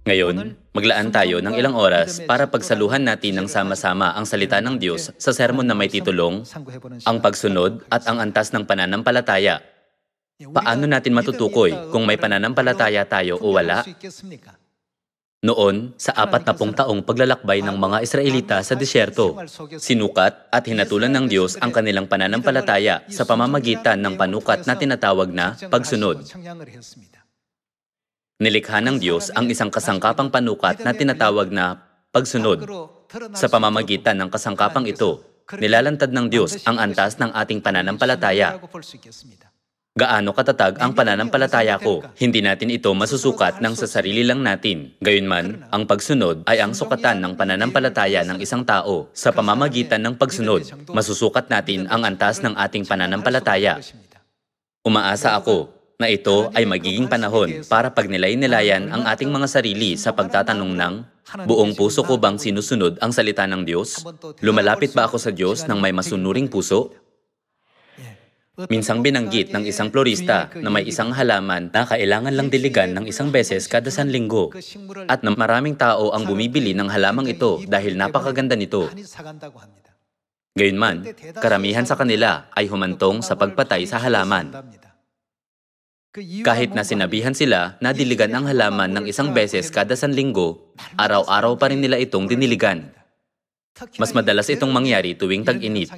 Ngayon, maglaan tayo ng ilang oras para pagsaluhan natin ng sama-sama ang salita ng Diyos sa sermon na may titulong, Ang Pagsunod at ang Antas ng Pananampalataya. Paano natin matutukoy kung may pananampalataya tayo o wala? Noon, sa 40 taong paglalakbay ng mga Israelita sa disyerto, sinukat at hinatulan ng Diyos ang kanilang pananampalataya sa pamamagitan ng panukat na tinatawag na pagsunod. Nilikha ng Diyos ang isang kasangkapang panukat na tinatawag na pagsunod. Sa pamamagitan ng kasangkapang ito, nilalantad ng Diyos ang antas ng ating pananampalataya. Gaano katatag ang pananampalataya ko? Hindi natin ito masusukat ng sa sarili lang natin. Gayunman, ang pagsunod ay ang sukatan ng pananampalataya ng isang tao. Sa pamamagitan ng pagsunod, masusukat natin ang antas ng ating pananampalataya. Umaasa ako na ito ay magiging panahon para pagnilay-nilayan ang ating mga sarili sa pagtatanong ng, buong puso ko bang sinusunod ang salita ng Diyos? Lumalapit ba ako sa Diyos ng may masunuring puso? Minsang binanggit ng isang florista na may isang halaman na kailangan lang diligan ng isang beses kada sanlinggo at na maraming tao ang bumibili ng halamang ito dahil napakaganda nito. Gayunman, karamihan sa kanila ay humantong sa pagpatay sa halaman. Kahit na sinabihan sila na diligan ang halaman ng isang beses kada sanlinggo, araw-araw pa rin nila itong diniligan. Mas madalas itong mangyari tuwing tag-init.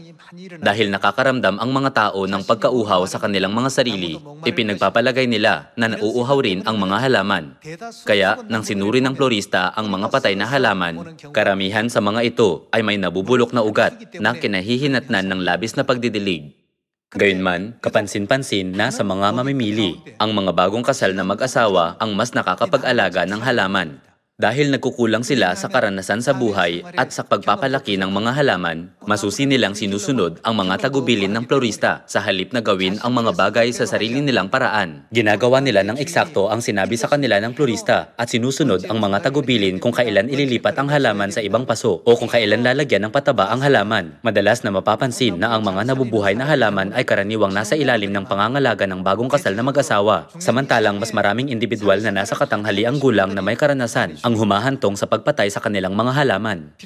Dahil nakakaramdam ang mga tao ng pagkauhaw sa kanilang mga sarili, ipinagpapalagay nila na nauuhaw rin ang mga halaman. Kaya, nang sinuri ng florista ang mga patay na halaman, karamihan sa mga ito ay may nabubulok na ugat na kinahihinatnan ng labis na pagdidilig. Gayunman, kapansin-pansin na sa mga mamimili, ang mga bagong kasal na mag-asawa ang mas nakakapag-alaga ng halaman. Dahil nagkukulang sila sa karanasan sa buhay at sa pagpapalaki ng mga halaman, masusi nilang sinusunod ang mga tagubilin ng florista sa halip na gawin ang mga bagay sa sarili nilang paraan. Ginagawa nila ng eksakto ang sinabi sa kanila ng florista at sinusunod ang mga tagubilin kung kailan ililipat ang halaman sa ibang paso o kung kailan lalagyan ng pataba ang halaman. Madalas na mapapansin na ang mga nabubuhay na halaman ay karaniwang nasa ilalim ng pangangalaga ng bagong kasal na mag-asawa. Samantalang mas maraming individual na nasa katanghaliang gulang na may karanasan ang humahantong sa pagpatay sa kanilang mga halaman.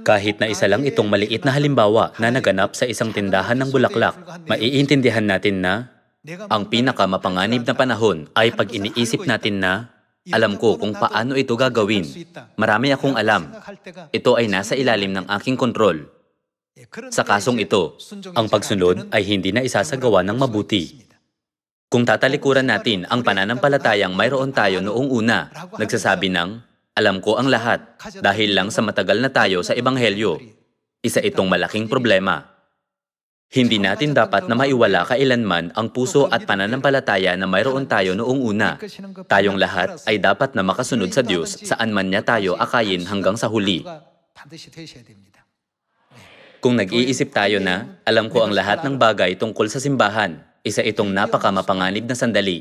Kahit na isa lang itong maliit na halimbawa na naganap sa isang tindahan ng bulaklak, maiintindihan natin na ang pinakamapanganib na panahon ay pag iniisip natin na alam ko kung paano ito gagawin. Marami akong alam. Ito ay nasa ilalim ng aking kontrol. Sa kasong ito, ang pagsunod ay hindi na isasagawa ng mabuti. Kung tatalikuran natin ang pananampalatayang mayroon tayo noong una, nagsasabi ng, alam ko ang lahat dahil lang sa matagal na tayo sa Ebanghelyo. Isa itong malaking problema. Hindi natin dapat na maiwala kailanman ang puso at pananampalataya na mayroon tayo noong una. Tayong lahat ay dapat na makasunod sa Diyos saan man niya tayo akayin hanggang sa huli. Kung nag-iisip tayo na, alam ko ang lahat ng bagay tungkol sa simbahan, isa itong napakamapanganib na sandali.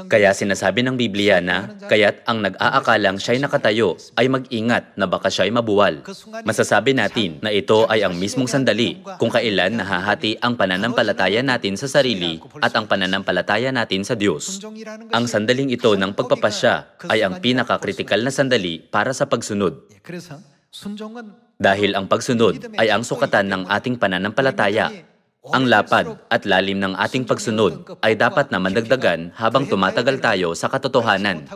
Kaya sinasabi ng Biblia na, kaya't ang nag-aakalang siya'y nakatayo ay mag-ingat na baka siya'y mabuwal. Masasabi natin na ito ay ang mismong sandali kung kailan nahahati ang pananampalataya natin sa sarili at ang pananampalataya natin sa Diyos. Ang sandaling ito ng pagpapasya ay ang pinakakritikal na sandali para sa pagsunod. Dahil ang pagsunod ay ang sukatan ng ating pananampalataya. Ang lapad at lalim ng ating pagsunod ay dapat na mandagdagan habang tumatagal tayo sa katotohanan.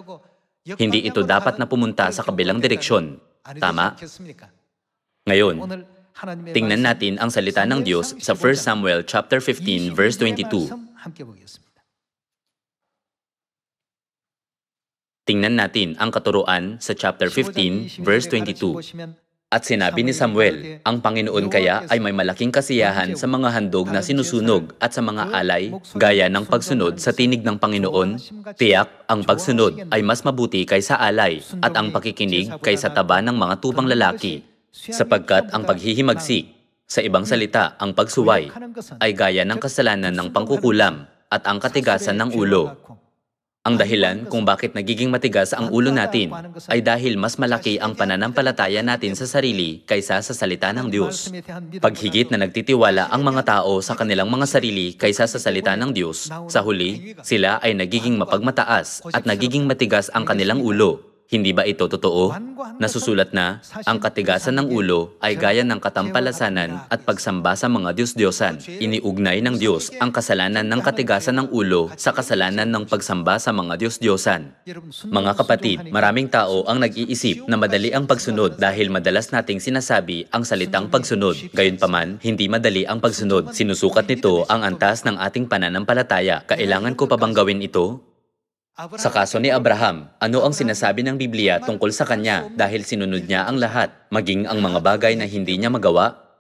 Hindi ito dapat na pumunta sa kabilang direksyon. Tama? Ngayon, tingnan natin ang salita ng Diyos sa 1 Samuel chapter 15 verse 22. Tingnan natin ang katuruan sa chapter 15 verse 22. At sinabi ni Samuel, ang Panginoon kaya ay may malaking kasiyahan sa mga handog na sinusunog at sa mga alay, gaya ng pagsunod sa tinig ng Panginoon. Tiyak, ang pagsunod ay mas mabuti kaysa alay at ang pakikinig kaysa taba ng mga tupang lalaki. Sapagkat ang paghihimagsik, sa ibang salita, ang pagsuway, ay gaya ng kasalanan ng pangkukulam at ang katigasan ng ulo. Ang dahilan kung bakit nagiging matigas ang ulo natin ay dahil mas malaki ang pananampalataya natin sa sarili kaysa sa salita ng Diyos. Pag higit na nagtitiwala ang mga tao sa kanilang mga sarili kaysa sa salita ng Diyos, sa huli, sila ay nagiging mapagmataas at nagiging matigas ang kanilang ulo. Hindi ba ito totoo? Nasusulat na, ang katigasan ng ulo ay gaya ng katampalasanan at pagsamba sa mga Diyos-Diyosan. Iniugnay ng Diyos ang kasalanan ng katigasan ng ulo sa kasalanan ng pagsamba sa mga Diyos-Diyosan. Mga kapatid, maraming tao ang nag-iisip na madali ang pagsunod dahil madalas nating sinasabi ang salitang pagsunod. Gayunpaman, hindi madali ang pagsunod. Sinusukat nito ang antas ng ating pananampalataya. Kailangan ko pa bang gawin ito? Sa kaso ni Abraham, ano ang sinasabi ng Biblia tungkol sa kanya dahil sinunod niya ang lahat, maging ang mga bagay na hindi niya magawa?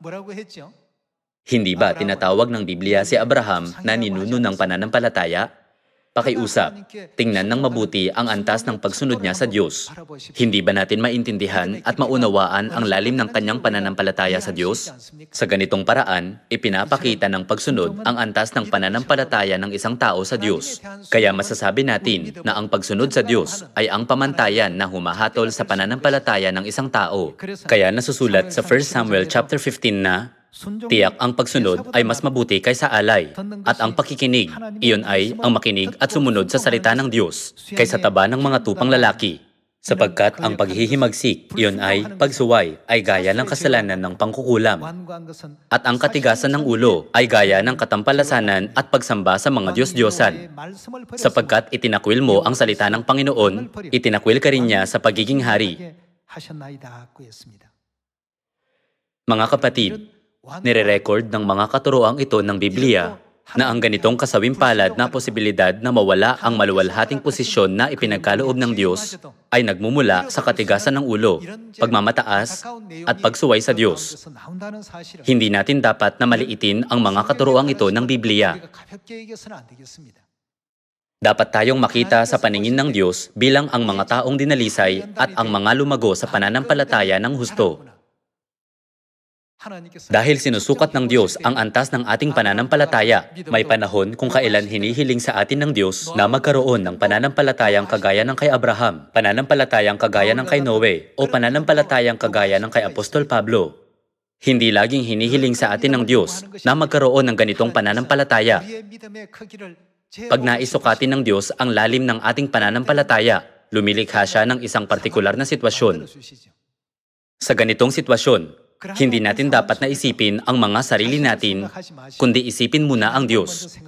Hindi ba tinatawag ng Biblia si Abraham na ninuno ng pananampalataya? Pakiusap, tingnan ng mabuti ang antas ng pagsunod niya sa Diyos. Hindi ba natin maintindihan at maunawaan ang lalim ng kanyang pananampalataya sa Diyos? Sa ganitong paraan, ipinapakita ng pagsunod ang antas ng pananampalataya ng isang tao sa Diyos. Kaya masasabi natin na ang pagsunod sa Diyos ay ang pamantayan na humahatol sa pananampalataya ng isang tao. Kaya nasusulat sa 1 Samuel chapter 15 na, tiyak ang pagsunod ay mas mabuti kaysa alay, at ang pakikinig, iyon ay ang makinig at sumunod sa salita ng Diyos, kaysa taba ng mga tupang lalaki. Sapagkat ang paghihimagsik, iyon ay pagsuway, ay gaya ng kasalanan ng pangkukulam. At ang katigasan ng ulo ay gaya ng katampalasanan at pagsamba sa mga Diyos-Diyosan. Sapagkat itinakwil mo ang salita ng Panginoon, itinakwil ka rin niya sa pagiging hari. Mga kapatid, nire-record ng mga katuroang ito ng Biblia na ang ganitong kasawimpalad na posibilidad na mawala ang maluwalhating posisyon na ipinagkaloob ng Diyos ay nagmumula sa katigasan ng ulo, pagmamataas at pagsuway sa Diyos. Hindi natin dapat na maliitin ang mga katuroang ito ng Biblia. Dapat tayong makita sa paningin ng Diyos bilang ang mga taong dinalisay at ang mga lumago sa pananampalataya ng husto. Dahil sinusukat ng Diyos ang antas ng ating pananampalataya, may panahon kung kailan hinihiling sa atin ng Diyos na magkaroon ng pananampalatayang kagaya ng kay Abraham, pananampalatayang kagaya ng kay Noe, o pananampalatayang kagaya ng kay Apostol Pablo. Hindi laging hinihiling sa atin ng Diyos na magkaroon ng ganitong pananampalataya. Pag naisukatin ng Diyos ang lalim ng ating pananampalataya, lumilikha siya ng isang partikular na sitwasyon. Sa ganitong sitwasyon, hindi natin dapat na isipin ang mga sarili natin, kundi isipin muna ang Diyos.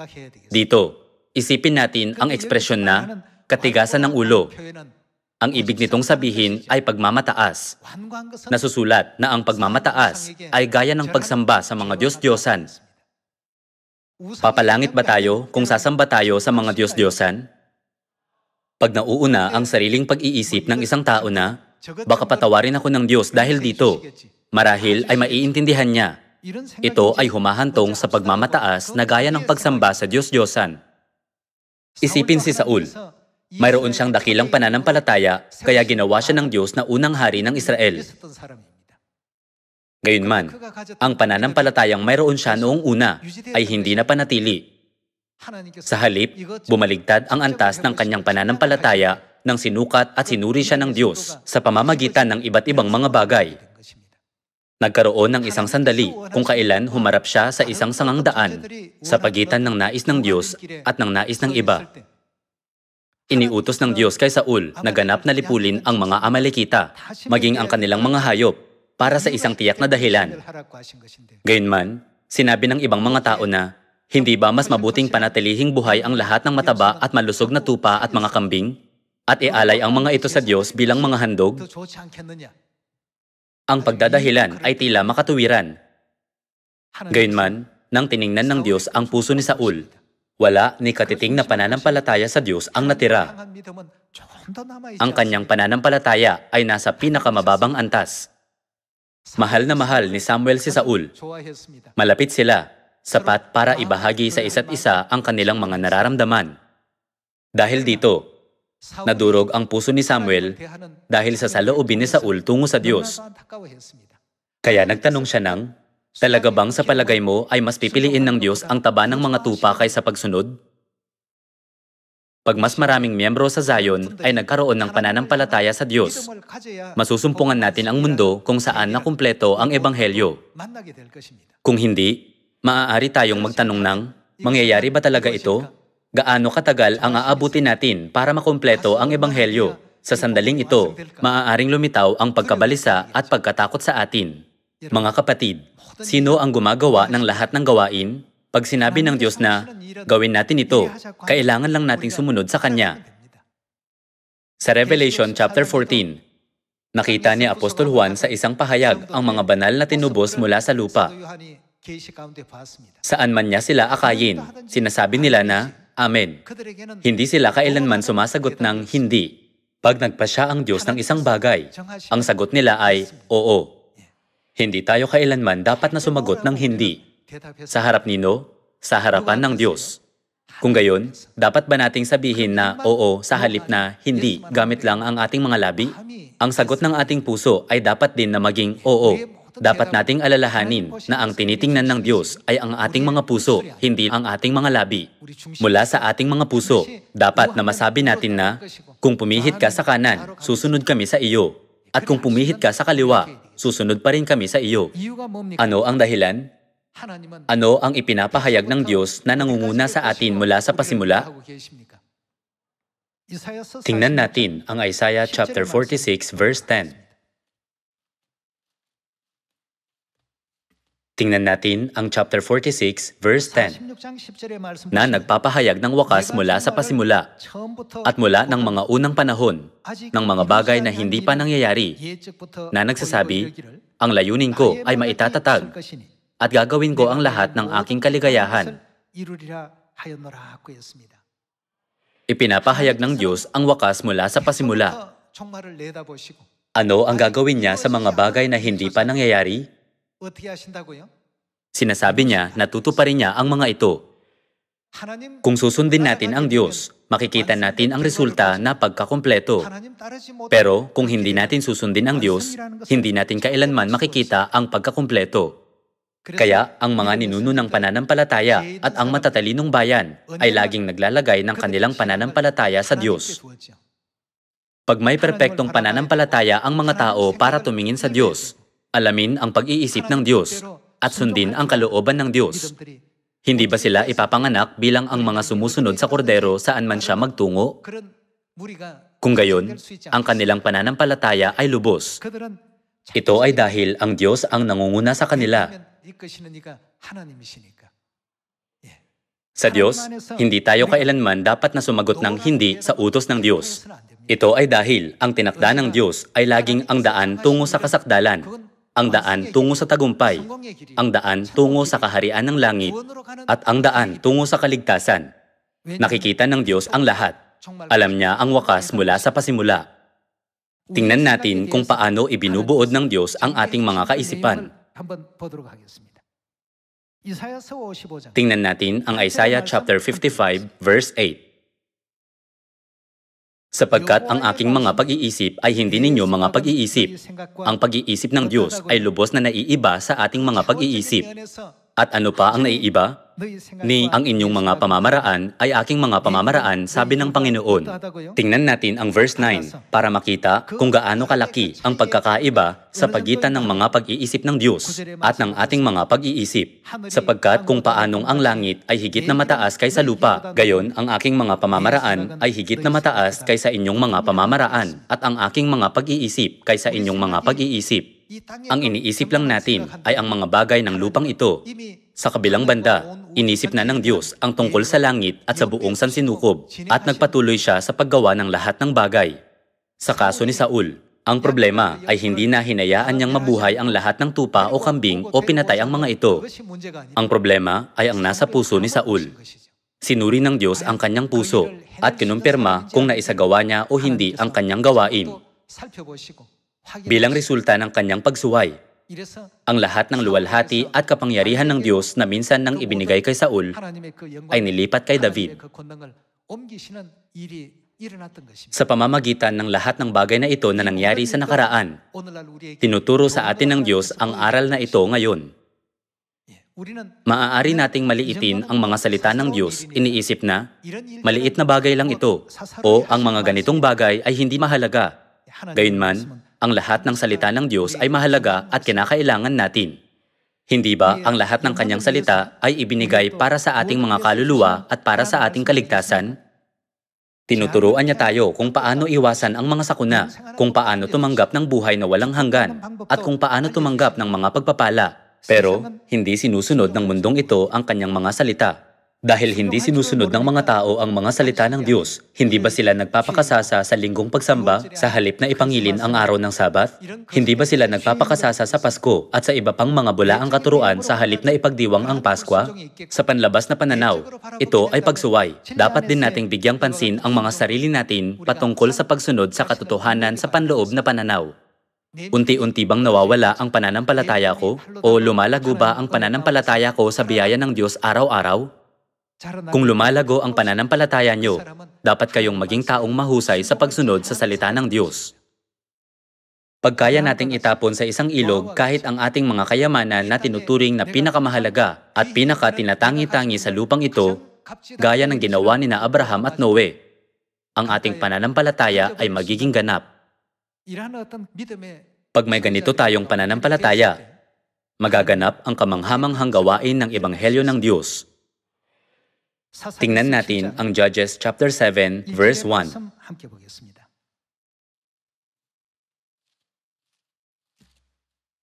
Dito, isipin natin ang ekspresyon na katigasan ng ulo. Ang ibig nitong sabihin ay pagmamataas. Nasusulat na ang pagmamataas ay gaya ng pagsamba sa mga Diyos-Diyosan. Papalangit ba tayo kung sasamba tayo sa mga Diyos-Diyosan? Pag nauuna ang sariling pag-iisip ng isang tao na, baka patawarin ako ng Diyos dahil dito, marahil ay maiintindihan niya. Ito ay humahantong sa pagmamataas na gaya ng pagsamba sa Diyos-Diyosan. Isipin si Saul. Mayroon siyang dakilang pananampalataya, kaya ginawa siya ng Diyos na unang hari ng Israel. Gayunman, ang pananampalatayang mayroon siya noong una ay hindi na panatili. Sa halip, bumaligtad ang antas ng kanyang pananampalataya nang sinukat at sinuri siya ng Diyos sa pamamagitan ng iba't ibang mga bagay. Nagkaroon ng isang sandali kung kailan humarap siya sa isang sangang daan sa pagitan ng nais ng Diyos at ng nais ng iba. Iniutos ng Diyos kay Saul na ganap na lipulin ang mga Amalekita, maging ang kanilang mga hayop, para sa isang tiyak na dahilan. Gayunman, sinabi ng ibang mga tao na, hindi ba mas mabuting panatilihing buhay ang lahat ng mataba at malusog na tupa at mga kambing? At ialay ang mga ito sa Diyos bilang mga handog? Ang pagdadahilan ay tila makatuwiran. Gayunman, nang tiningnan ng Diyos ang puso ni Saul, wala ni katiting na pananampalataya sa Diyos ang natira. Ang kanyang pananampalataya ay nasa pinakamababang antas. Mahal na mahal ni Samuel si Saul. Malapit sila, sapat para ibahagi sa isa't isa ang kanilang mga nararamdaman. Dahil dito, nadurog ang puso ni Samuel dahil sa saloobin ni Saul tungo sa Diyos. Kaya nagtanong siya ng, talaga bang sa palagay mo ay mas pipiliin ng Diyos ang taba ng mga tupa kaysa pagsunod? Pag mas maraming miyembro sa Zion ay nagkaroon ng pananampalataya sa Diyos, masusumpungan natin ang mundo kung saan nakumpleto ang Ebanghelyo. Kung hindi, maaari tayong magtanong ng, mangyayari ba talaga ito? Gaano katagal ang aabutin natin para makumpleto ang Ebanghelyo? Sa sandaling ito, maaaring lumitaw ang pagkabalisa at pagkatakot sa atin. Mga kapatid, sino ang gumagawa ng lahat ng gawain? Pag sinabi ng Diyos na, gawin natin ito, kailangan lang nating sumunod sa Kanya. Sa Revelation chapter 14, nakita ni Apostol Juan sa isang pahayag ang mga banal na tinubos mula sa lupa. Saan man niya sila akayin, sinasabi nila na, Amen. Hindi sila kailanman sumasagot ng hindi. Pag nagpasya ang Diyos ng isang bagay, ang sagot nila ay, oo. Hindi tayo kailanman dapat na sumagot ng hindi. Sa harap nino, sa harapan ng Diyos. Kung gayon, dapat ba nating sabihin na oo sa halip na hindi gamit lang ang ating mga labi? Ang sagot ng ating puso ay dapat din na maging oo. Dapat nating alalahanin na ang tinitingnan ng Diyos ay ang ating mga puso, hindi ang ating mga labi. Mula sa ating mga puso, dapat na masabi natin na, kung pumihit ka sa kanan, susunod kami sa iyo. At kung pumihit ka sa kaliwa, susunod pa rin kami sa iyo. Ano ang dahilan? Ano ang ipinapahayag ng Diyos na nangunguna sa atin mula sa pasimula? Tingnan natin ang Isaiah chapter 46 verse 10. Tingnan natin ang chapter 46 verse 10 na nagpapahayag ng wakas mula sa pasimula at mula ng mga unang panahon ng mga bagay na hindi pa nangyayari na nagsasabi, ang layunin ko ay maitatatag at gagawin ko ang lahat ng aking kaligayahan. Ipinapahayag ng Diyos ang wakas mula sa pasimula. Ano ang gagawin niya sa mga bagay na hindi pa nangyayari? Sinasabi niya na tutuparin niya ang mga ito. Kung susundin natin ang Diyos, makikita natin ang resulta na pagkakumpleto. Pero kung hindi natin susundin ang Diyos, hindi natin kailanman makikita ang pagkakumpleto. Kaya ang mga ninuno ng pananampalataya at ang matatalinong bayan ay laging naglalagay ng kanilang pananampalataya sa Diyos. Pag may perpektong pananampalataya ang mga tao para tumingin sa Diyos, alamin ang pag-iisip ng Diyos at sundin ang kalooban ng Diyos. Hindi ba sila ipapanganak bilang ang mga sumusunod sa kordero saan man siya magtungo? Kung gayon, ang kanilang pananampalataya ay lubos. Ito ay dahil ang Diyos ang nangunguna sa kanila. Sa Diyos, hindi tayo kailanman dapat na sumagot ng hindi sa utos ng Diyos. Ito ay dahil ang tinakda ng Diyos ay laging ang daan tungo sa kasakdalan, ang daan tungo sa tagumpay, ang daan tungo sa kaharian ng langit, at ang daan tungo sa kaligtasan. Nakikita ng Diyos ang lahat. Alam niya ang wakas mula sa pasimula. Tingnan natin kung paano ibinubuod ng Diyos ang ating mga kaisipan. Tingnan natin ang Isaiah chapter 55 verse 8. Sapagkat ang aking mga pag-iisip ay hindi ninyo mga pag-iisip. Ang pag-iisip ng Diyos ay lubos na naiiba sa ating mga pag-iisip. At ano pa ang naiiba? Ang inyong mga pamamaraan ay aking mga pamamaraan, sabi ng Panginoon. Tingnan natin ang verse 9 para makita kung gaano kalaki ang pagkakaiba sa pagitan ng mga pag-iisip ng Diyos at ng ating mga pag-iisip. Sapagkat kung paanong ang langit ay higit na mataas kaysa lupa, gayon ang aking mga pamamaraan ay higit na mataas kaysa inyong mga pamamaraan at ang aking mga pag-iisip kaysa inyong mga pag-iisip. Ang iniisip lang natin ay ang mga bagay ng lupang ito. Sa kabilang banda, inisip na ng Diyos ang tungkol sa langit at sa buong sansinukob at nagpatuloy siya sa paggawa ng lahat ng bagay. Sa kaso ni Saul, ang problema ay hindi na hinayaan niyang mabuhay ang lahat ng tupa o kambing o pinatay ang mga ito. Ang problema ay ang nasa puso ni Saul. Sinuri ng Diyos ang kanyang puso at kinumpirma kung naisagawa niya o hindi ang kanyang gawain. Bilang resulta ng kanyang pagsuway, ang lahat ng luwalhati at kapangyarihan ng Diyos na minsan nang ibinigay kay Saul ay nilipat kay David. Sa pamamagitan ng lahat ng bagay na ito na nangyari sa nakaraan, tinuturo sa atin ng Diyos ang aral na ito ngayon. Maaari nating maliitin ang mga salita ng Diyos, iniisip na, maliit na bagay lang ito, o ang mga ganitong bagay ay hindi mahalaga. Gayunman, ang lahat ng salita ng Diyos ay mahalaga at kinakailangan natin. Hindi ba ang lahat ng kanyang salita ay ibinigay para sa ating mga kaluluwa at para sa ating kaligtasan? Tinuturuan niya tayo kung paano iwasan ang mga sakuna, kung paano tumanggap ng buhay na walang hanggan, at kung paano tumanggap ng mga pagpapala. Pero, hindi sinusunod ng mundong ito ang kanyang mga salita. Dahil hindi sinusunod ng mga tao ang mga salita ng Diyos, hindi ba sila nagpapakasasa sa linggong pagsamba sa halip na ipangilin ang araw ng Sabat? Hindi ba sila nagpapakasasa sa Pasko at sa iba pang mga bulaang katuruan sa halip na ipagdiwang ang Paskwa? Sa panlabas na pananaw, ito ay pagsuway. Dapat din nating bigyang pansin ang mga sarili natin patungkol sa pagsunod sa katotohanan sa panloob na pananaw. Unti-unti bang nawawala ang pananampalataya ko? O lumalago ba ang pananampalataya ko sa biyaya ng Diyos araw-araw? Kung lumalago ang pananampalataya nyo, dapat kayong maging taong mahusay sa pagsunod sa salita ng Diyos. Pagkaya nating itapon sa isang ilog kahit ang ating mga kayamanan na tinuturing na pinakamahalaga at pinaka-tinatangi-tangi sa lupang ito, gaya ng ginawa ni na Abraham at Noe, ang ating pananampalataya ay magiging ganap. Pag may ganito tayong pananampalataya, magaganap ang kamanghamanghang gawain ng Ebanghelyo ng Diyos. Tingnan natin ang Judges chapter 7, verse 1.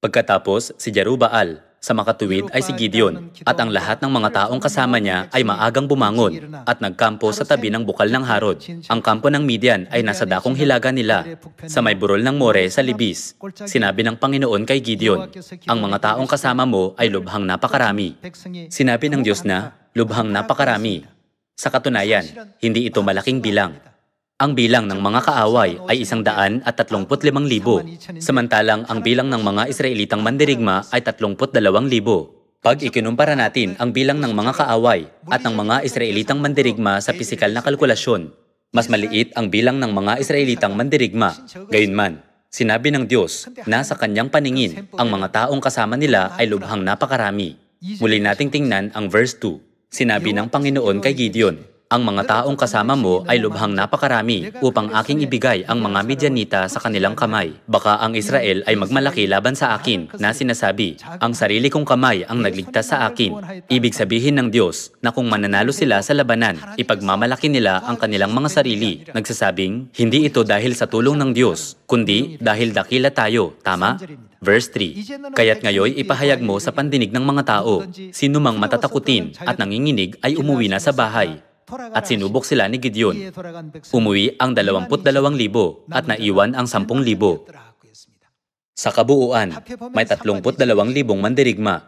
Pagkatapos, si Jerubbaal, sa makatuwid ay si Gideon, at ang lahat ng mga taong kasama niya ay maagang bumangon at nagkampo sa tabi ng bukal ng Harod. Ang kampo ng Midian ay nasa dakong hilaga nila, sa may burol ng More sa Libis. Sinabi ng Panginoon kay Gideon, ang mga taong kasama mo ay lubhang napakarami. Sinabi ng Diyos na, lubhang napakarami. Sa katunayan, hindi ito malaking bilang. Ang bilang ng mga kaaway ay 135,000, samantalang ang bilang ng mga Israelitang mandirigma ay 32,000. Pag ikinumpara natin ang bilang ng mga kaaway at ng mga Israelitang mandirigma sa pisikal na kalkulasyon, mas maliit ang bilang ng mga Israelitang mandirigma. Gayunman, sinabi ng Diyos na sa kanyang paningin, ang mga taong kasama nila ay lubhang napakarami. Muli nating tingnan ang verse 2. Sinabi ng Panginoon kay Gideon, ang mga taong kasama mo ay lubhang napakarami upang aking ibigay ang mga Midianita sa kanilang kamay. Baka ang Israel ay magmalaki laban sa akin na sinasabi, ang sarili kong kamay ang nagligtas sa akin. Ibig sabihin ng Diyos na kung mananalo sila sa labanan, ipagmamalaki nila ang kanilang mga sarili. Nagsasabing, hindi ito dahil sa tulong ng Diyos, kundi dahil dakila tayo, tama? Verse 3, kaya't ngayon ipahayag mo sa pandinig ng mga tao, sino mang matatakutin at nanginginig ay umuwi na sa bahay. At sinubok sila ni Gideon. Umuwi ang 22,000 at naiwan ang 10,000. Sa kabuuan, may 32,000 mandirigma.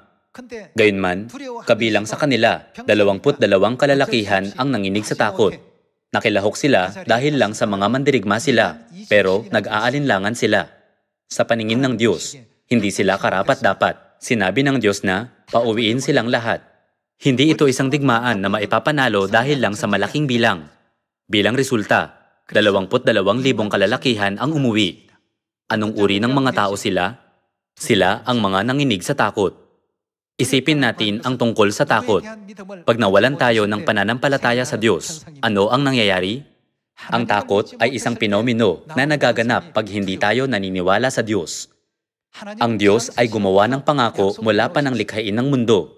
Gayunman, kabilang sa kanila, 22 kalalakihan ang nanginig sa takot. Nakilahok sila dahil lang sa mga mandirigma sila, pero nag-aalinlangan sila. Sa paningin ng Diyos, hindi sila karapat-dapat. Sinabi ng Diyos na, pauwiin silang lahat. Hindi ito isang digmaan na maipapanalo dahil lang sa malaking bilang. Bilang resulta, 22,000 kalalakihan ang umuwi. Anong uri ng mga tao sila? Sila ang mga nanginig sa takot. Isipin natin ang tungkol sa takot. Pag nawalan tayo ng pananampalataya sa Diyos, ano ang nangyayari? Ang takot ay isang pinomeno na nagaganap pag hindi tayo naniniwala sa Diyos. Ang Diyos ay gumawa ng pangako mula pa ng likhain ng mundo.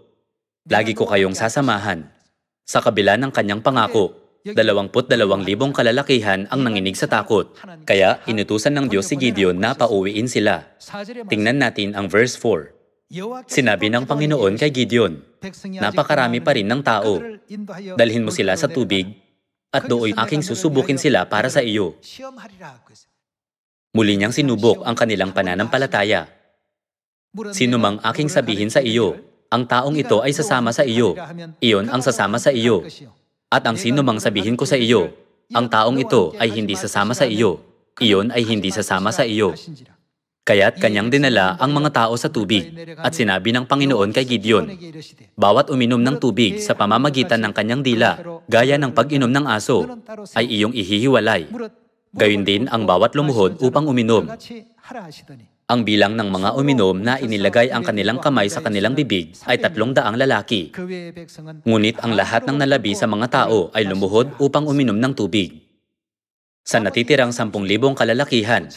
Lagi ko kayong sasamahan. Sa kabila ng kanyang pangako, 22,000 kalalakihan ang nanginig sa takot. Kaya inutusan ng Diyos si Gideon na pauwiin sila. Tingnan natin ang verse 4. Sinabi ng Panginoon kay Gideon, napakarami pa rin ng tao. Dalhin mo sila sa tubig at doon aking susubukin sila para sa iyo. Muli niyang sinubok ang kanilang pananampalataya. Sino mang aking sabihin sa iyo, ang taong ito ay sasama sa iyo. Iyon ang sasama sa iyo. At ang sino mang sabihin ko sa iyo, ang taong ito ay hindi sasama sa iyo. Iyon ay hindi sasama sa iyo. Kaya't kanyang dinala ang mga tao sa tubig. At sinabi ng Panginoon kay Gideon, bawat uminom ng tubig sa pamamagitan ng kanyang dila, gaya ng pag-inom ng aso, ay iyong ihihiwalay. Gayun din ang bawat lumuhod upang uminom. Ang bilang ng mga uminom na inilagay ang kanilang kamay sa kanilang bibig ay 300 lalaki. Ngunit ang lahat ng nalabi sa mga tao ay lumuhod upang uminom ng tubig. Sa natitirang 10,000 kalalakihan,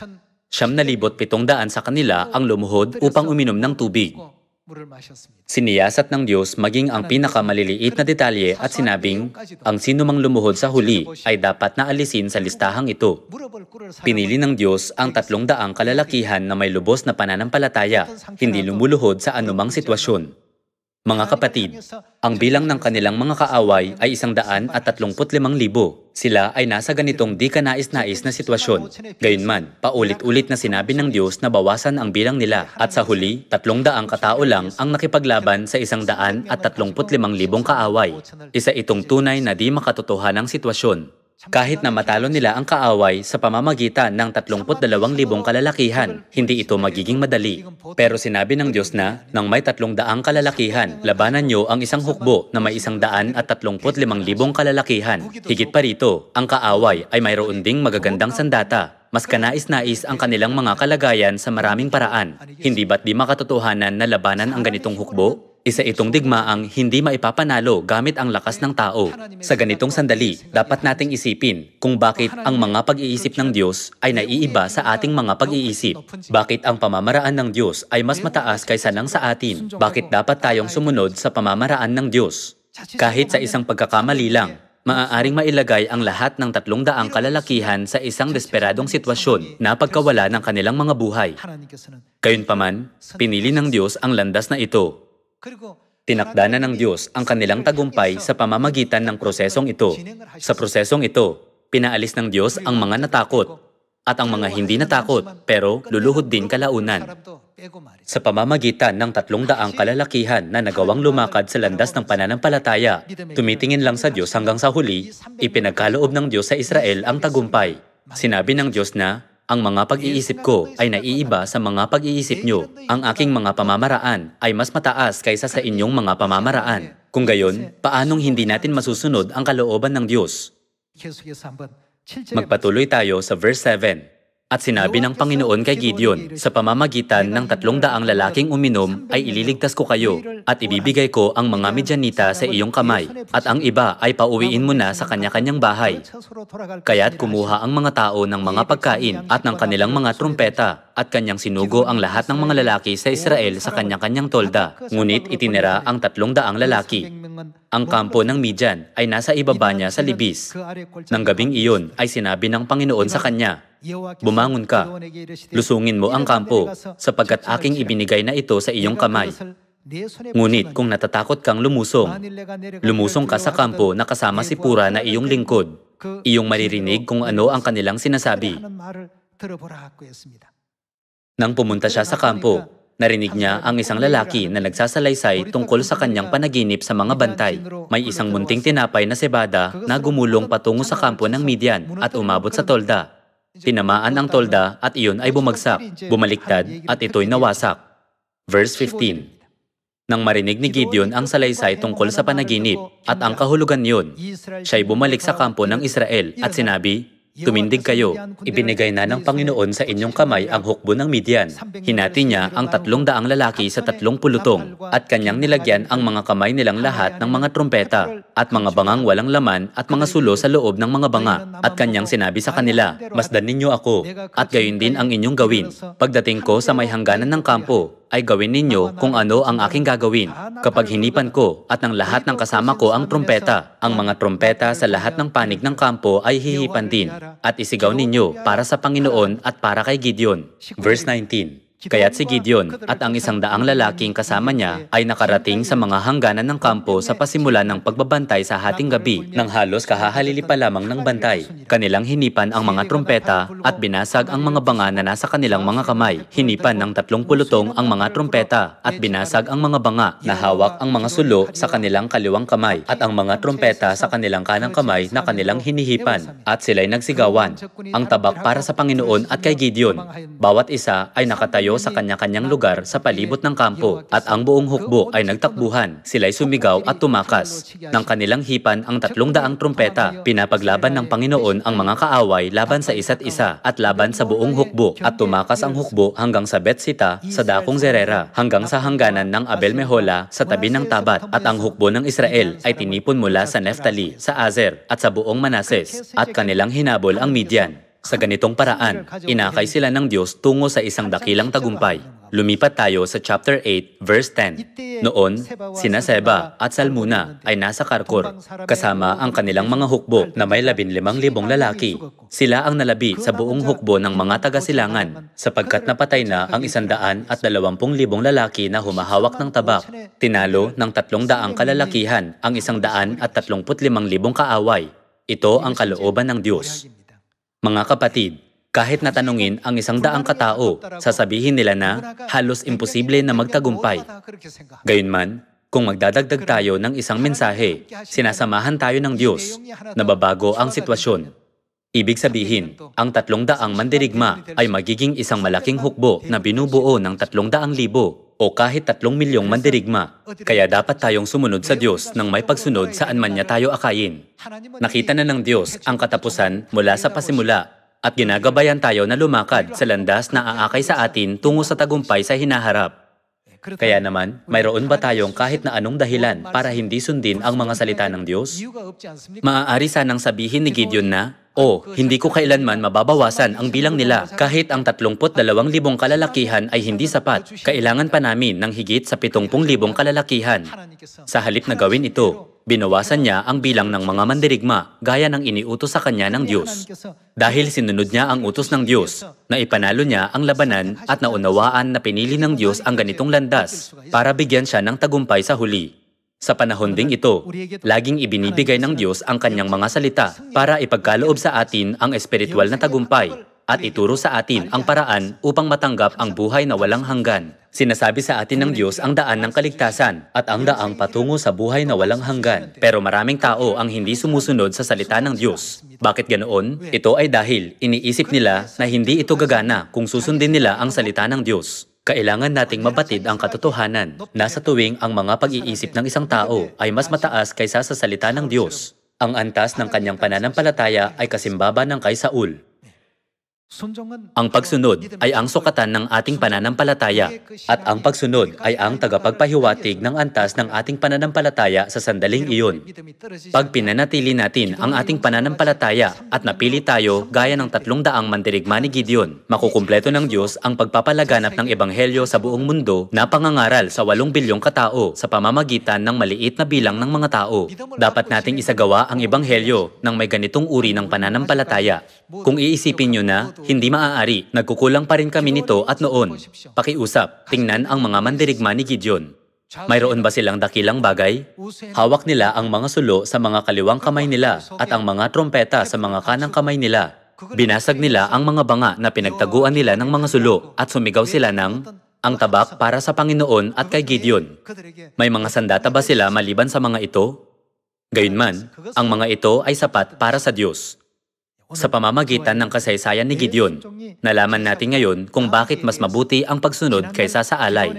9,700 sa kanila ang lumuhod upang uminom ng tubig. Siniyasat ng Diyos maging ang pinakamaliliit na detalye at sinabing, ang sino mang lumuhod sa huli ay dapat na alisin sa listahang ito. Pinili ng Diyos ang 300 kalalakihan na may lubos na pananampalataya, hindi lumuluhod sa anumang sitwasyon. Mga kapatid, ang bilang ng kanilang mga kaaway ay 135,000. Sila ay nasa ganitong di kanais-nais na sitwasyon. Gayunman, paulit-ulit na sinabi ng Diyos na bawasan ang bilang nila at sa huli, 300 katao lang ang nakipaglaban sa 135,000 kaaway. Isa itong tunay na di makatotohanang sitwasyon. Kahit na matalo nila ang kaaway sa pamamagitan ng 32,000 kalalakihan, hindi ito magiging madali. Pero sinabi ng Diyos na, nang may 300 kalalakihan, labanan nyo ang isang hukbo na may 135,000 kalalakihan. Higit pa rito, ang kaaway ay mayroon ding magagandang sandata. Mas kanais-nais ang kanilang mga kalagayan sa maraming paraan. Hindi ba't di makatotohanan na labanan ang ganitong hukbo? Isa itong digmaang hindi maipapanalo gamit ang lakas ng tao. Sa ganitong sandali, dapat nating isipin kung bakit ang mga pag-iisip ng Diyos ay naiiba sa ating mga pag-iisip. Bakit ang pamamaraan ng Diyos ay mas mataas kaysa ng sa atin? Bakit dapat tayong sumunod sa pamamaraan ng Diyos? Kahit sa isang pagkakamali lang, maaaring mailagay ang lahat ng 300 kalalakihan sa isang desperadong sitwasyon na pagkawala ng kanilang mga buhay. Gayunpaman, pinili ng Diyos ang landas na ito. Tinakda na ng Diyos ang kanilang tagumpay sa pamamagitan ng prosesong ito. Sa prosesong ito, pinaalis ng Diyos ang mga natakot at ang mga hindi natakot pero luluhod din kalaunan. Sa pamamagitan ng 300 kalalakihan na nagawang lumakad sa landas ng pananampalataya, tumitingin lang sa Diyos hanggang sa huli, ipinagkaloob ng Diyos sa Israel ang tagumpay. Sinabi ng Diyos na, ang mga pag-iisip ko ay naiiba sa mga pag-iisip nyo. Ang aking mga pamamaraan ay mas mataas kaysa sa inyong mga pamamaraan. Kung gayon, paanong hindi natin masusunod ang kalooban ng Diyos? Magpatuloy tayo sa verse 7. At sinabi ng Panginoon kay Gideon, sa pamamagitan ng 300 lalaking uminom ay ililigtas ko kayo at ibibigay ko ang mga Midyanita sa iyong kamay at ang iba ay pauwiin mo na sa kanya-kanyang bahay. Kaya't kumuha ang mga tao ng mga pagkain at ng kanilang mga trumpeta at kanyang sinugo ang lahat ng mga lalaki sa Israel sa kanya-kanyang tolda. Ngunit itinira ang 300 lalaki. Ang kampo ng Midian ay nasa ibaba niya sa libis. Nang gabing iyon ay sinabi ng Panginoon sa kanya, bumangon ka, lusungin mo ang kampo, sapagkat aking ibinigay na ito sa iyong kamay. Ngunit kung natatakot kang lumusong ka sa kampo na kasama si Pura na iyong lingkod, iyong maririnig kung ano ang kanilang sinasabi. Nang pumunta siya sa kampo, narinig niya ang isang lalaki na nagsasalaysay tungkol sa kanyang panaginip sa mga bantay. May isang munting tinapay na sebada na gumulong patungo sa kampo ng Midian at umabot sa tolda. Tinamaan ang tolda at iyon ay bumagsak, bumaliktad at ito'y nawasak. Verse 15. Nang marinig ni Gideon ang salaysay tungkol sa panaginip at ang kahulugan niyon, siya'y bumalik sa kampo ng Israel at sinabi, tumindig kayo, ibinigay na ng Panginoon sa inyong kamay ang hukbo ng Midian. Hinati niya ang 300 lalaki sa 3 pulutong at kanyang nilagyan ang mga kamay nilang lahat ng mga trumpeta at mga bangang walang laman at mga sulo sa loob ng mga banga. At kanyang sinabi sa kanila, masdan ninyo ako at gayon din ang inyong gawin. Pagdating ko sa may hangganan ng kampo, ay gawin ninyo kung ano ang aking gagawin. Kapag hinipan ko at ng lahat ng kasama ko ang trumpeta, ang mga trumpeta sa lahat ng panig ng kampo ay hihipan din. At isigaw ninyo para sa Panginoon at para kay Gideon. Verse 19. Kaya't si Gideon at ang 100 lalaking kasama niya ay nakarating sa mga hangganan ng kampo sa pasimula ng pagbabantay sa hating gabi nang halos kahahalili pa lamang ng bantay. Kanilang hinipan ang mga trumpeta at binasag ang mga banga na nasa kanilang mga kamay. Hinipan ng 30 pulutong ang mga trumpeta at binasag ang mga banga na hawak ang mga sulo sa kanilang kaliwang kamay at ang mga trumpeta sa kanilang kanang kamay na kanilang hinihipan. At sila'y nagsigawan, ang tabak para sa Panginoon at kay Gideon. Bawat isa ay nakatayo sa kanya-kanyang lugar sa palibot ng kampo at ang buong hukbo ay nagtakbuhan. Sila'y sumigaw at tumakas. Nang kanilang hipan ang 300 trumpeta, pinapaglaban ng Panginoon ang mga kaaway laban sa isa't isa at laban sa buong hukbo at tumakas ang hukbo hanggang sa Betsita sa dakong Zerera hanggang sa hangganan ng Abel Mehola sa tabi ng Tabat at ang hukbo ng Israel ay tinipon mula sa Neftali, sa Azer at sa buong Manases at kanilang hinabol ang Midian. Sa ganitong paraan, inakay sila ng Diyos tungo sa isang dakilang tagumpay. Lumipat tayo sa chapter 8, verse 10. Noon, sina Seba at Salmuna ay nasa Karkor, kasama ang kanilang mga hukbo na may 15,000 lalaki. Sila ang nalabi sa buong hukbo ng mga taga-silangan, sapagkat napatay na ang 120,000 lalaki na humahawak ng tabak. Tinalo ng 300 kalalakihan ang 135,000 kaaway. Ito ang kalooban ng Diyos. Mga kapatid, kahit natanungin ang 100 katao, sasabihin nila na halos imposible na magtagumpay. Gayunman, kung magdadagdag tayo ng isang mensahe, sinasamahan tayo ng Diyos, nababago ang sitwasyon. Ibig sabihin, ang 300 mandirigma ay magiging isang malaking hukbo na binubuo ng 300,000 o kahit 3,000,000 mandirigma. Kaya dapat tayong sumunod sa Diyos nang may pagsunod saan man niya tayo akayin. Nakita na ng Diyos ang katapusan mula sa pasimula at ginagabayan tayo na lumakad sa landas na aakay sa atin tungo sa tagumpay sa hinaharap. Kaya naman, mayroon ba tayong kahit na anong dahilan para hindi sundin ang mga salita ng Diyos? Maaari sanang sabihin ni Gideon na, hindi ko kailanman mababawasan ang bilang nila. Kahit ang 32,000 kalalakihan ay hindi sapat, kailangan pa namin ng higit sa 70,000 kalalakihan. Sa halip na gawin ito, binawasan niya ang bilang ng mga mandirigma gaya ng iniutos sa kanya ng Diyos. Dahil sinunod niya ang utos ng Diyos, naipanalo niya ang labanan at naunawaan na pinili ng Diyos ang ganitong landas para bigyan siya ng tagumpay sa huli. Sa panahon ding ito, laging ibinibigay ng Diyos ang kanyang mga salita para ipagkaloob sa atin ang espiritual na tagumpay at ituro sa atin ang paraan upang matanggap ang buhay na walang hanggan. Sinasabi sa atin ng Diyos ang daan ng kaligtasan at ang daang patungo sa buhay na walang hanggan. Pero maraming tao ang hindi sumusunod sa salita ng Diyos. Bakit ganoon? Ito ay dahil iniisip nila na hindi ito gagana kung susundin nila ang salita ng Diyos. Kailangan nating mabatid ang katotohanan na sa tuwing ang mga pag-iisip ng isang tao ay mas mataas kaysa sa salita ng Diyos, ang antas ng kanyang pananampalataya ay kasimbaba ng kay Saul. Ang pagsunod ay ang sukatan ng ating pananampalataya at ang pagsunod ay ang tagapagpahiwatig ng antas ng ating pananampalataya sa sandaling iyon. Pag pinanatili natin ang ating pananampalataya at napili tayo gaya ng 300 mandirigma ni Gideon, makukumpleto ng Diyos ang pagpapalaganap ng ebanghelyo sa buong mundo na pangangaral sa 8 bilyong katao sa pamamagitan ng maliit na bilang ng mga tao. Dapat nating isagawa ang ebanghelyo ng may ganitong uri ng pananampalataya. Kung iisipin nyo na, hindi maaari, nagkukulang pa rin kami nito at noon. Pakiusap, tingnan ang mga mandirigma ni Gideon. Mayroon ba silang dakilang bagay? Hawak nila ang mga sulo sa mga kaliwang kamay nila at ang mga trompeta sa mga kanang kamay nila. Binasag nila ang mga banga na pinagtaguan nila ng mga sulo at sumigaw sila ng, ang tabak para sa Panginoon at kay Gideon. May mga sandata ba sila maliban sa mga ito? Gayunman, ang mga ito ay sapat para sa Diyos. Sa pamamagitan ng kasaysayan ni Gideon, nalaman natin ngayon kung bakit mas mabuti ang pagsunod kaysa sa alay.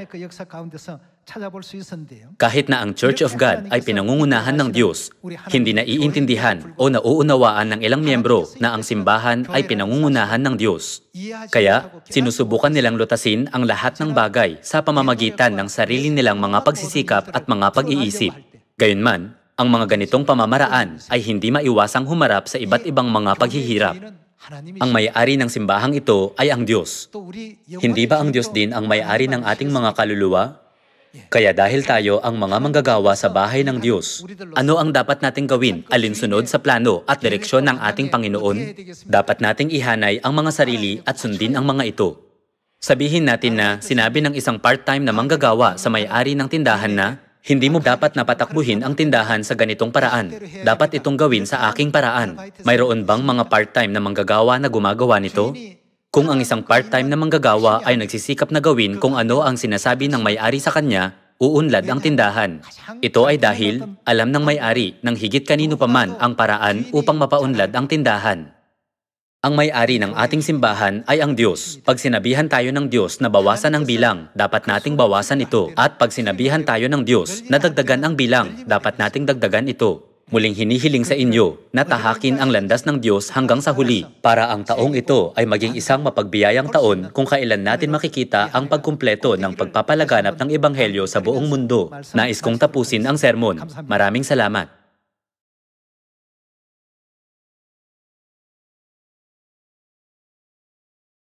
Kahit na ang Church of God ay pinangungunahan ng Diyos, hindi naiintindihan o nauunawaan ng ilang miyembro na ang simbahan ay pinangungunahan ng Diyos. Kaya, sinusubukan nilang lutasin ang lahat ng bagay sa pamamagitan ng sarili nilang mga pagsisikap at mga pag-iisip. Gayunman, ang mga ganitong pamamaraan ay hindi maiwasang humarap sa iba't ibang mga paghihirap. Ang may-ari ng simbahang ito ay ang Diyos. Hindi ba ang Diyos din ang may-ari ng ating mga kaluluwa? Kaya dahil tayo ang mga manggagawa sa bahay ng Diyos, ano ang dapat nating gawin alinsunod sa plano at direksyon ng ating Panginoon? Dapat nating ihanay ang mga sarili at sundin ang mga ito. Sabihin natin na sinabi ng isang part-time na manggagawa sa may-ari ng tindahan na, hindi mo dapat napatakbuhin ang tindahan sa ganitong paraan. Dapat itong gawin sa aking paraan. Mayroon bang mga part-time na manggagawa na gumagawa nito? Kung ang isang part-time na manggagawa ay nagsisikap na gawin kung ano ang sinasabi ng may-ari sa kanya, uunlad ang tindahan. Ito ay dahil alam ng may-ari ng higit kanino paman ang paraan upang mapaunlad ang tindahan. Ang may-ari ng ating simbahan ay ang Diyos. Pag sinabihan tayo ng Diyos na bawasan ang bilang, dapat nating bawasan ito. At pag sinabihan tayo ng Diyos na dagdagan ang bilang, dapat nating dagdagan ito. Muling hinihiling sa inyo na tahakin ang landas ng Diyos hanggang sa huli para ang taong ito ay maging isang mapagbiyayang taon kung kailan natin makikita ang pagkumpleto ng pagpapalaganap ng Ebanghelyo sa buong mundo. Nais kong tapusin ang sermon. Maraming salamat.